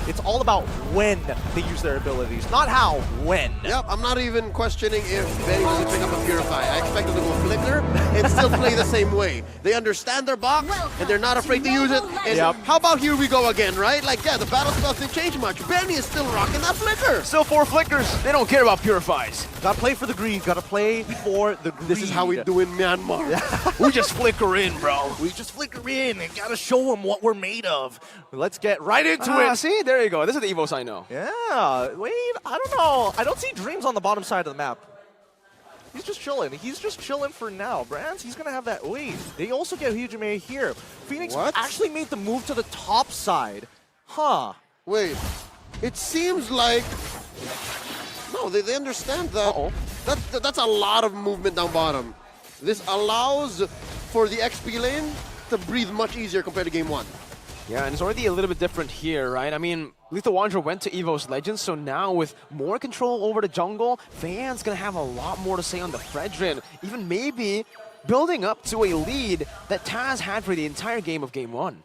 It's all about when they use their abilities, not how, when. Yep, I'm not even questioning if Benny doesn't pick up a Purify. I expect them to go Flicker and still play the same way. They understand their box, and they're not afraid to use it. And how about here we go again, right? Like, yeah, the battle spells didn't change much. Benny is still rocking that Flicker. Still 4 flickers. They don't care about Purifies. Gotta play for the greed, gotta play for the greed. This is how we do in Myanmar. We just flicker in, bro. We just flicker in and gotta show them what we're made of. Let's get right into it. See, there you go. This is the EVOS I know. Yeah, wait, I don't know. I don't see Dreams on the bottom side of the map. He's just chilling. He's just chilling for now. Brands, he's gonna have that. Wait, they also get Hijime here. FNX actually made the move to the top side. Huh. Wait, it seems like... No, they understand that. That's a lot of movement down bottom. This allows for the XP lane to breathe much easier compared to game 1. Yeah, and it's already a little bit different here, right? I mean, Lethal Wanderer went to EVOS Legends, so now with more control over the jungle, Fan's gonna have a lot more to say on the Fredrin, even maybe building up to a lead that Taz had for the entire game of game 1.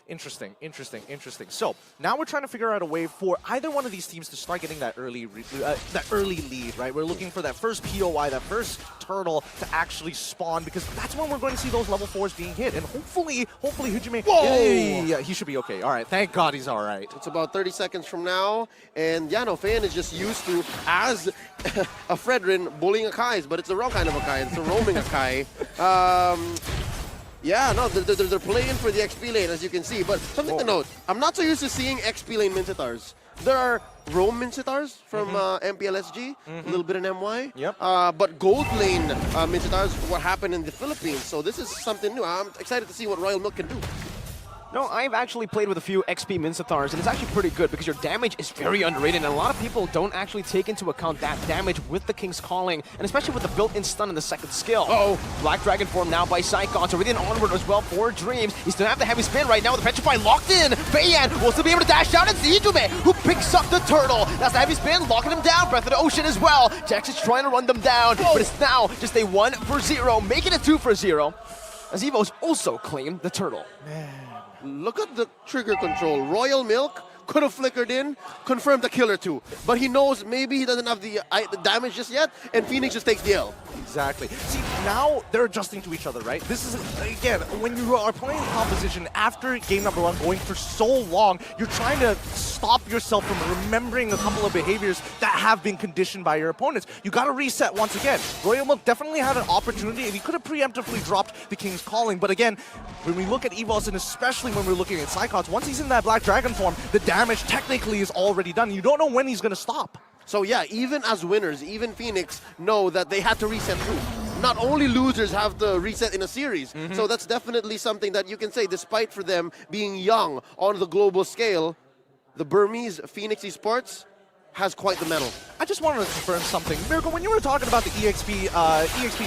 Interesting, interesting, interesting. So now we're trying to figure out a way for either one of these teams to start getting that early lead, right? We're looking for that first POI, that first turtle to actually spawn, because that's when we're going to see those level 4s being hit. And hopefully Hijime, yeah, he should be okay. All right, thank God he's all right. It's about 30 seconds from now, and yeah, no, Fan is just used to, as a Fredrin, bullying Akais, but it's the wrong kind of Akai. It's a roaming Akai. Yeah, no, they're playing for the XP lane, as you can see. But something to note, I'm not so used to seeing XP lane Mincitars. There are roam Mincitars from MPLSG, a little bit in MY. But gold lane Mincitars, what happened in the Philippines. So this is something new. I'm excited to see what Royal Milk can do. No, I've actually played with a few XP Mincitars, and it's actually pretty good because your damage is very underrated, and a lot of people don't actually take into account that damage with the King's Calling, and especially with the built-in stun in the second skill. Black Dragon form now by Psychon, so within onward as well for Dreams. He still have the heavy spin right now with the Petrify locked in. Bayan will still be able to dash out. It's Hijime who picks up the turtle. That's the heavy spin, locking him down. Breath of the Ocean as well. Jax is trying to run them down, but it's now just a 1-for-0, making it 2-for-0, as EVOS also claim the turtle. Look at the trigger control. Royal Milk could have flickered in, confirmed the killer too. But he knows maybe he doesn't have the damage just yet, and FNX just takes the L. Exactly. See, now they're adjusting to each other, right? This is, again, when you are playing composition after game number 1 going for so long, you're trying to stop yourself from remembering a couple of behaviors that have been conditioned by your opponents. You got to reset once again. Royal Milk definitely had an opportunity, and he could have preemptively dropped the King's Calling. But again, when we look at EVOS, and especially when we're looking at Psychons, once he's in that Black Dragon form, the damage technically is already done. You don't know when he's going to stop. So yeah, even as winners, even FNX know that they had to reset too. Not only losers have to reset in a series. So that's definitely something that you can say, despite for them being young on the global scale, the Burmese FNX Esports has quite the medal. I just wanted to confirm something. Miracle, when you were talking about the EXP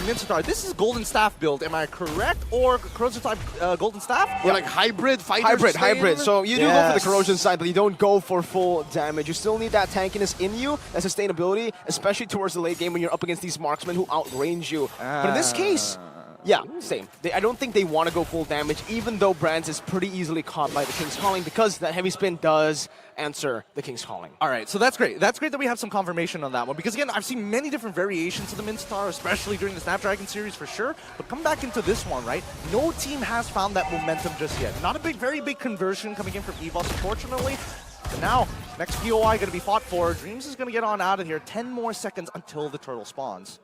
Mincitar, this is Golden Staff build, am I correct? Or corrosion type Golden Staff? Or like hybrid fighter Hybrid. So you do go for the corrosion side, but you don't go for full damage. You still need that tankiness in you, that sustainability, especially towards the late game when you're up against these marksmen who outrange you. But in this case, yeah, same. I don't think they want to go full damage, even though Brands is pretty easily caught by the King's Calling, because that heavy spin does answer the King's Calling. All right, so that's great. That's great that we have some confirmation on that one, because again, I've seen many different variations of the Mincitar, especially during the Snapdragon series for sure, but come back into this one, right? No team has found that momentum just yet. Not a very big conversion coming in from EVOS, unfortunately. But now, next POI going to be fought for. Dreams is going to get on out of here. 10 more seconds until the turtle spawns.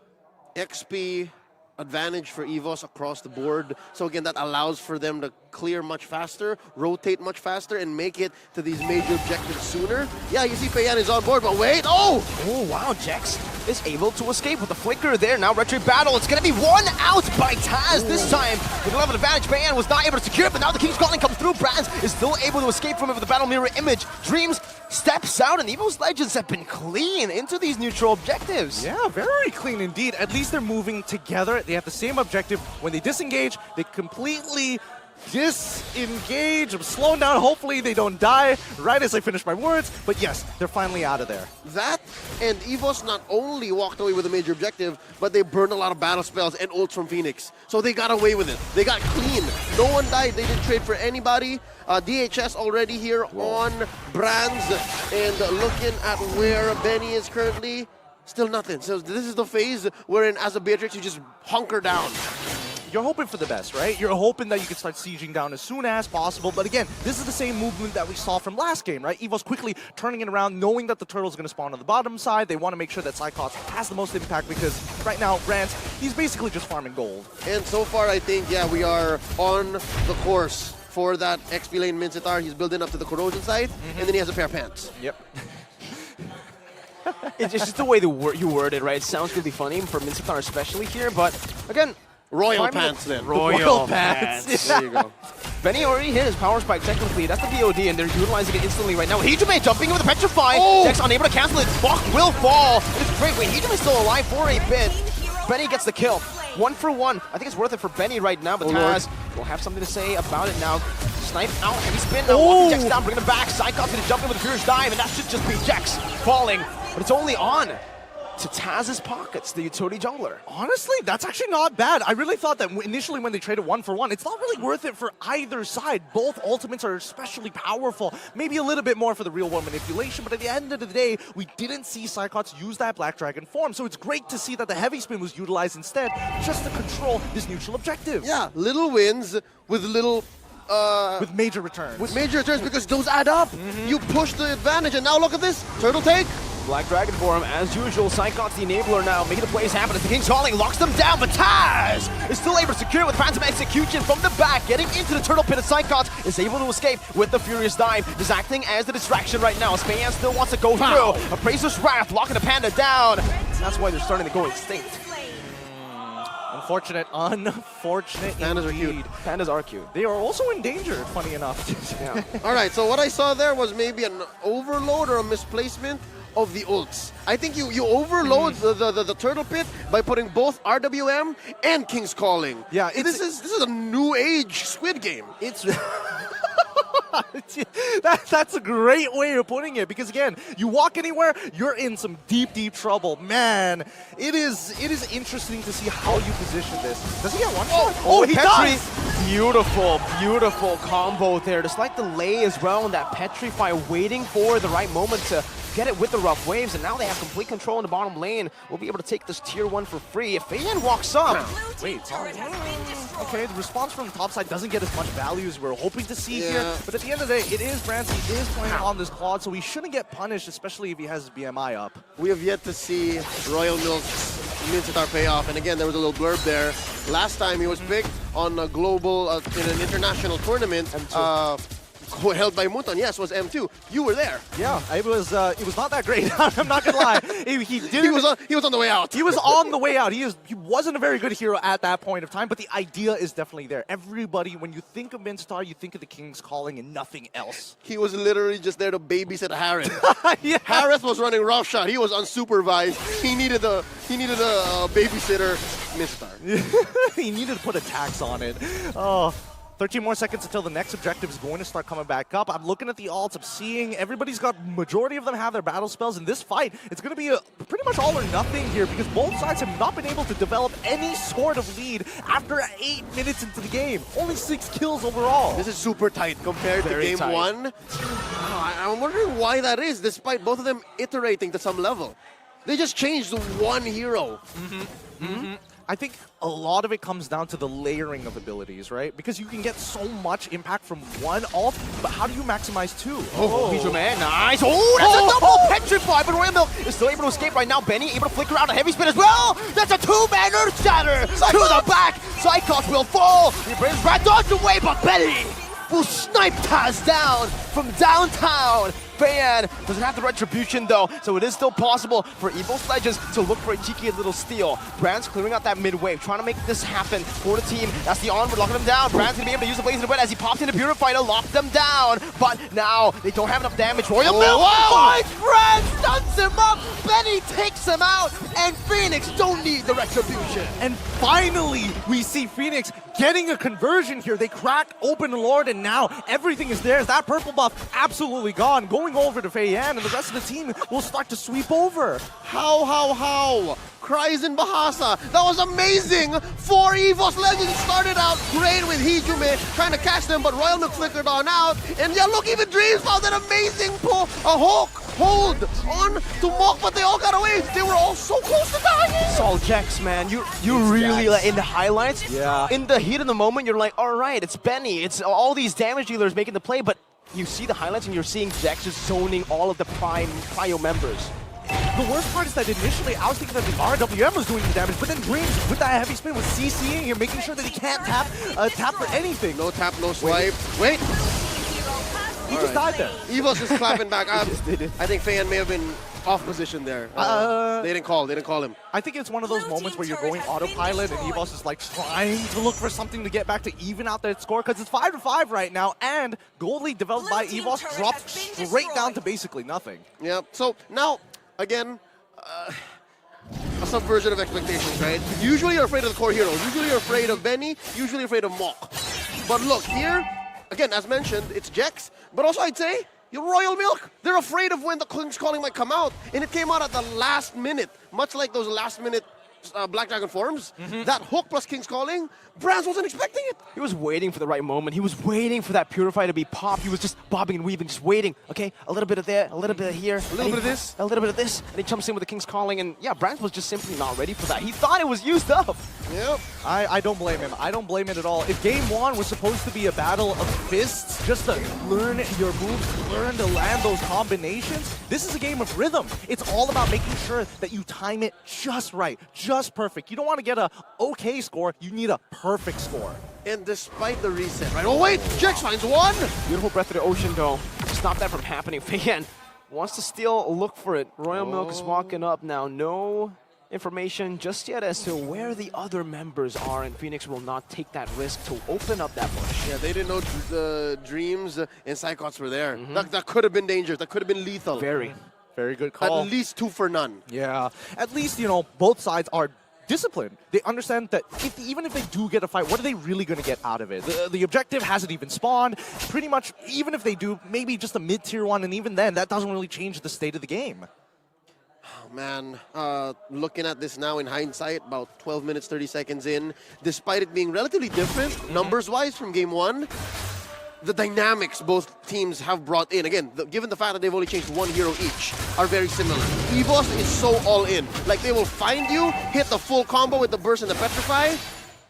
XP advantage for EVOS across the board. So again, that allows for them to clear much faster, rotate much faster, and make it to these major objectives sooner. Yeah, you see Payan is on board, but wait, oh, wow, Jax is able to escape with the flicker there. Now retro battle, it's gonna be one out by Taz this time. With 11 advantage, Payan was not able to secure it, but now the King's Calling comes through. Brands is still able to escape from it with the battle mirror image. Dreams steps out, and EVOS Legends have been clean into these neutral objectives. Yeah, very clean indeed. At least they're moving together. They have the same objective. When they disengage, they completely disengage. I'm slowing down. Hopefully they don't die right as I finish my words. But yes, they're finally out of there. That and EVOS not only walked away with a major objective, but they burned a lot of battle spells and ults from FNX. So they got away with it. They got clean. No one died. They didn't trade for anybody. DHS already here on Brands, and looking at where Benny is currently, still nothing. So this is the phase wherein as a Beatrix you just hunker down. You're hoping for the best, right? You're hoping that you can start sieging down as soon as possible. But again, this is the same movement that we saw from last game, right? EVOS quickly turning it around, knowing that the turtle's going to spawn on the bottom side. They want to make sure that Cyclops has the most impact because right now, Rance, he's basically just farming gold. And so far, I think, yeah, we are on the course for that XP lane Mincetar. He's building up to the corrosion side, and then he has a pair of pants. Yep. It's just the way you word it, right? It sounds really funny for Mincetar especially here, but again, Royal pants then. Royal pants. There you go. Benny already hit his power spike technically. That's the DOD, and they're utilizing it instantly right now. Hijime jumping with a Petrify. Oh! Dex unable to cancel it. Bach will fall. It's great. Wait, Hijime's still alive for a bit. Benny gets the kill. 1 for 1. I think it's worth it for Benny right now, but Taz will have something to say about it now. Snipe out, heavy spin. Now walking Jax down, bringing him back. Cyclops going to jump in with a Furious Dive, and that should just be Jax falling. But it's only on to Taz's pockets, the utility jungler. Honestly, that's actually not bad. I really thought that initially when they traded 1 for 1, it's not really worth it for either side. Both ultimates are especially powerful. Maybe a little bit more for the real world manipulation, but at the end of the day, we didn't see Cyclops use that Black Dragon form. So it's great to see that the heavy spin was utilized instead just to control this neutral objective. Yeah, little wins with little... with major returns. With major returns because those add up. You push the advantage, and now look at this. Turtle take. Black Dragon for him, as usual. Cyclops the enabler now, making the plays happen as the King's Calling locks them down, but Taz is still able to secure it with Phantom Execution from the back, getting into the Turtle Pit, and Cyclops is able to escape with the Furious Dive. Is acting as the distraction right now. Spayan still wants to go through. Appraiser's Wrath locking the Panda down. That's why they're starting to go extinct. Unfortunate Pandas are cute. Pandas are cute. They are also endangered, funny enough. Yeah. All right, so what I saw there was maybe an overload or a misplacement of the ults. I think you overload the Turtle Pit by putting both RWM and King's Calling. Yeah, this is a new age Squid Game. It's that's a great way of putting it, because again, you walk anywhere, you're in some deep trouble. Man, it is interesting to see how you position this. Does he get one shot? Oh, he Petri. does! Beautiful combo there. Just like the lay as well, and that Petrify waiting for the right moment to get it with the rough waves, and now they have complete control in the bottom lane. We'll be able to take this tier 1 for free. If Fayan walks up... Wait, okay, the response from the top side doesn't get as much value as we're hoping to see here, but at the end of the day, it is Brance. He is playing on this Claude, so he shouldn't get punished, especially if he has his BMI up. We have yet to see Royal Milk's Mincetar pay off, and again, there was a little blurb there. Last time he was picked on a global, in an international tournament, held by Muton. Yes, was M2. You were there. Yeah, it was not that great. I'm not gonna lie. He was on the way out. He was on the way out. He wasn't a very good hero at that point of time, but the idea is definitely there. Everybody, when you think of Mincetar, you think of the King's Calling and nothing else. He was literally just there to babysit Harris. Yeah. Harris was running roughshod. He was unsupervised. He needed a babysitter. Mincetar. He needed to put a tax on it. Oh. 13 more seconds until the next objective is going to start coming back up. I'm looking at the alts. I'm seeing everybody's got, majority of them have their battle spells. In this fight, it's going to be pretty much all or nothing here because both sides have not been able to develop any sort of lead after 8 minutes into the game. Only 6 kills overall. This is super tight compared to game 1. I'm wondering why that is, despite both of them iterating to some level. They just changed one hero. I think a lot of it comes down to the layering of abilities, right? Because you can get so much impact from one ult, but how do you maximize 2? Hijime, nice. Oh, that's a double Petrify, but Royal Milk is still able to escape right now. Benny able to flicker out a heavy spin as well. That's a 2-man Earth Shatter to the back. Cyclops will fall. He brings Rat Dodge away, but Benny will snipe Taz down from downtown. Feiyan doesn't have the retribution though, so it is still possible for EVOS Legends to look for a cheeky little steal. Brand's clearing out that mid wave, trying to make this happen for the team. That's the onward, locking them down. Brand's gonna be able to use the Blaze in the Wet as he pops into Purify to lock them down. But now they don't have enough damage. Royal Milk finds Brand, stuns him up. Benny takes him out, and FNX don't need the retribution. And finally, we see FNX getting a conversion here. They crack open Lord, and now everything is theirs. That purple buff absolutely gone. Going over to Feiyan, and the rest of the team will start to sweep over. How? Cries in Bahasa. That was amazing for EVOS Legends. Started out great with Hijume trying to catch them, but Royal Milk flickered on out. And yeah, look, even Dreams found that amazing pull. A hold on to Mok, but they all got away. They were all so close to dying. It's all Jax, man. You really, like, in the highlights, in the heat of the moment, you're like, all right, it's Benny. It's all these damage dealers making the play, but you see the highlights and you're seeing Jax just zoning all of the Prio members. The worst part is that initially I was thinking that the RWM was doing the damage, but then Dreams with that heavy spin was CCing here, making sure that he can't tap for anything. No tap, no swipe. Wait. He just died there. EVOS is clapping back. I think Feiyan may have been off position there. They didn't call him. I think it's one of those moments where you're going autopilot and EVOS is like trying to look for something to get back to even out that score, because it's 5-5 right now, and gold lead developed by EVOS dropped straight down to basically nothing. Yeah, so now, again, a subversion of expectations, right? Usually you're afraid of the core heroes. Usually you're afraid of Benny. Usually you're afraid of Mok. But look, here, again, as mentioned, it's Jax, but also I'd say your Royal Milk. They're afraid of when the King's Calling might come out, and it came out at the last minute, much like those last minute Black Dragon forms. That hook plus King's Calling, Brands wasn't expecting it. He was waiting for the right moment. He was waiting for that Purify to be popped. He was just bobbing and weaving, just waiting. Okay, a little bit of there, a little bit of here, a little bit of this, a little bit of this, and he jumps in with the King's Calling, and yeah, Brands was just simply not ready for that. He thought it was used up. Yep. I don't blame him. I don't blame it at all. If game one was supposed to be a battle of fists, just to learn your moves, learn to land those combinations, this is a game of rhythm. It's all about making sure that you time it just right, just perfect. You don't want to get a okay score, you need a perfect score. And despite the reset, right? Oh wait, Jax finds one! Beautiful Breath of the Ocean though. Stop that from happening. Feiyan wants to still look for it. Royal Milk is walking up now. No information just yet as to where the other members are, and FNX will not take that risk to open up that bush. Yeah, they didn't know the Dreams and Psychots were there. That could have been dangerous. That could have been lethal. Very good call. At least 2 for none. Yeah, at least, you know, both sides are disciplined. They understand that even if they do get a fight, what are they really going to get out of it? The objective hasn't even spawned. Pretty much, even if they do, maybe just a mid-tier one, and even then, that doesn't really change the state of the game. Oh, man, looking at this now in hindsight, about 12 minutes, 30 seconds in, despite it being relatively different, numbers-wise from game one, the dynamics both teams have brought in, again, given the fact that they've only changed one hero each, are very similar. EVOS is so all in. Like, they will find you, hit the full combo with the burst and the petrify,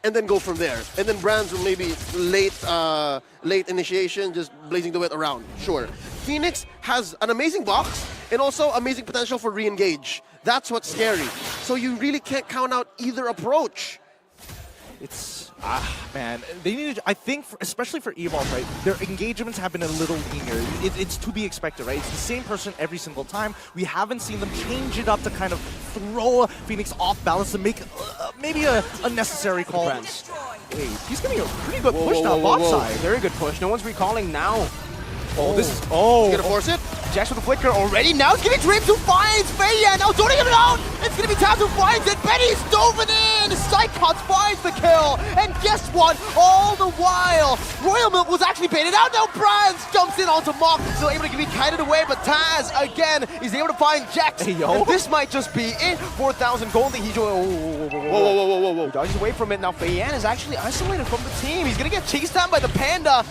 and then go from there. And then Brands will maybe late initiation, just blazing the wet around, sure. FNX has an amazing box, and also amazing potential for re-engage. That's what's scary. So you really can't count out either approach. It's, man, they need to, I think, especially for EVOS, right, their engagements have been a little leaner. It's to be expected, right? It's the same person every single time. We haven't seen them change it up to kind of throw FNX off balance to make maybe a unnecessary call. Wait, he's getting a pretty good push now, bot side. Very good push. No one's recalling now. Oh, this is, oh. He's gonna force it. Jax with the flicker already. Now it's gonna be Dream 2 finds Feiyan. Now don't even out. It's gonna be Tab 2 finds it. Benny's dove in. Psychots finds the kill. And guess what? All the while, Royal Milk was actually baited out. Now Brands jumps in onto Mok. Still able to be kited away, but Taz again is able to find Jax. Hey, yo. And this might just be it. 4,000 gold. Whoa. Dodges away from it. Now Feiyan is actually isolated from the team. He's gonna get chased down by the Panda.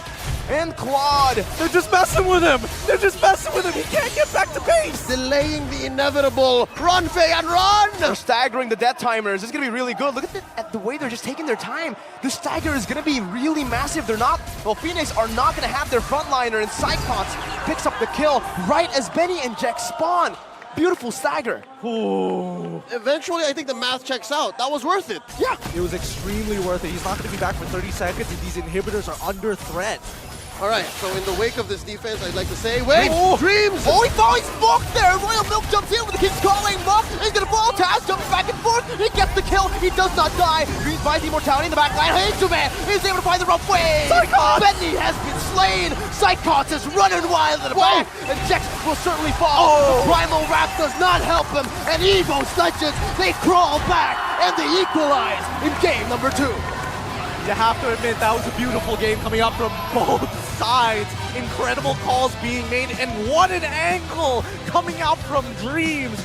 And Claude. They're just messing with him. They're just messing with him. He can't get back to base. Delaying the inevitable. Run, Feiyan, run! They're staggering the death timers. It's going to be really good. Look at the way they're just taking their time. The stagger is going to be really massive. They're not, well, FNX are not going to have their frontliner, and Psychots picks up the kill right as Benny and Jax spawn. Beautiful stagger. Ooh. Eventually, I think the math checks out. That was worth it. Yeah. It was extremely worth it. He's not going to be back for 30 seconds, and these inhibitors are under threat. All right, so in the wake of this defense, I'd like to say, wait, Dreams! Oh, he falls Mock there! Royal Milk jumps in with the King's Calling. Mock is gonna fall. Taz jumping back and forth. He gets the kill. He does not die. Dreams finds the immortality in the back line. Hazuman is able to find the rough way. Psychots! Bentley has been slain. Psychots is running wild in the back. And Jex will certainly fall. The Primal Wrath does not help him. And EVOS Legends, they crawl back and they equalize in game number 2. You have to admit, that was a beautiful game coming up from both sides. Incredible calls being made, and what an angle coming out from Dreams.